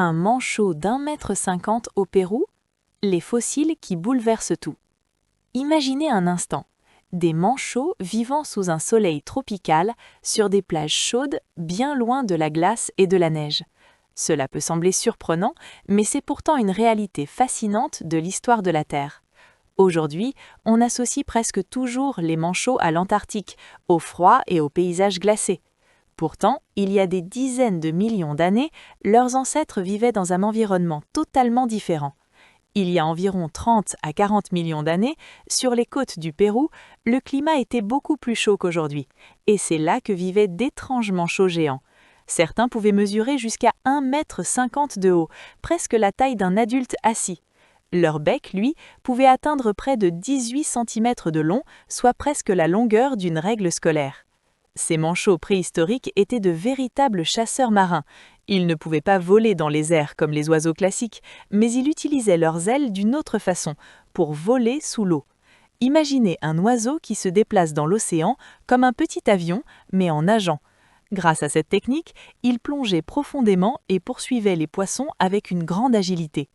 Un manchot d'1,50 m au Pérou? Les fossiles qui bouleversent tout. Imaginez un instant, des manchots vivant sous un soleil tropical sur des plages chaudes bien loin de la glace et de la neige. Cela peut sembler surprenant, mais c'est pourtant une réalité fascinante de l'histoire de la Terre. Aujourd'hui, on associe presque toujours les manchots à l'Antarctique, au froid et aux paysages glacés. Pourtant, il y a des dizaines de millions d'années, leurs ancêtres vivaient dans un environnement totalement différent. Il y a environ 30 à 40 millions d'années, sur les côtes du Pérou, le climat était beaucoup plus chaud qu'aujourd'hui, et c'est là que vivaient d'étranges manchots géants. Certains pouvaient mesurer jusqu'à 1,50 m de haut, presque la taille d'un adulte assis. Leur bec, lui, pouvait atteindre près de 18 cm de long, soit presque la longueur d'une règle scolaire. Ces manchots préhistoriques étaient de véritables chasseurs marins. Ils ne pouvaient pas voler dans les airs comme les oiseaux classiques, mais ils utilisaient leurs ailes d'une autre façon, pour voler sous l'eau. Imaginez un oiseau qui se déplace dans l'océan comme un petit avion, mais en nageant. Grâce à cette technique, ils plongeaient profondément et poursuivaient les poissons avec une grande agilité.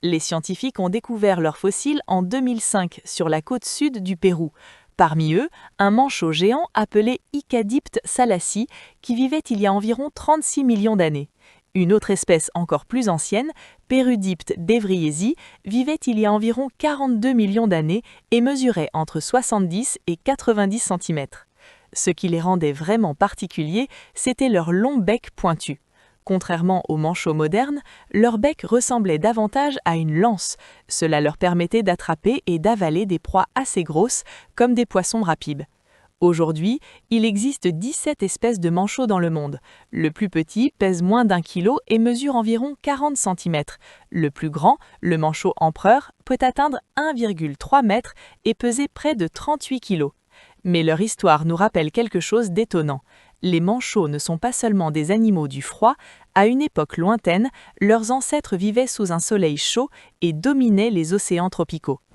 Les scientifiques ont découvert leurs fossiles en 2005 sur la côte sud du Pérou. Parmi eux, un manchot géant appelé Icadipte salassi qui vivait il y a environ 36 millions d'années. Une autre espèce encore plus ancienne, Perudipte devriesi, vivait il y a environ 42 millions d'années et mesurait entre 70 et 90 cm. Ce qui les rendait vraiment particuliers, c'était leur long bec pointu. Contrairement aux manchots modernes, leur bec ressemblait davantage à une lance. Cela leur permettait d'attraper et d'avaler des proies assez grosses, comme des poissons rapides. Aujourd'hui, il existe 17 espèces de manchots dans le monde. Le plus petit pèse moins d'1 kilo et mesure environ 40 cm. Le plus grand, le manchot empereur, peut atteindre 1,3 m et peser près de 38 kg. Mais leur histoire nous rappelle quelque chose d'étonnant. Les manchots ne sont pas seulement des animaux du froid, à une époque lointaine, leurs ancêtres vivaient sous un soleil chaud et dominaient les océans tropicaux.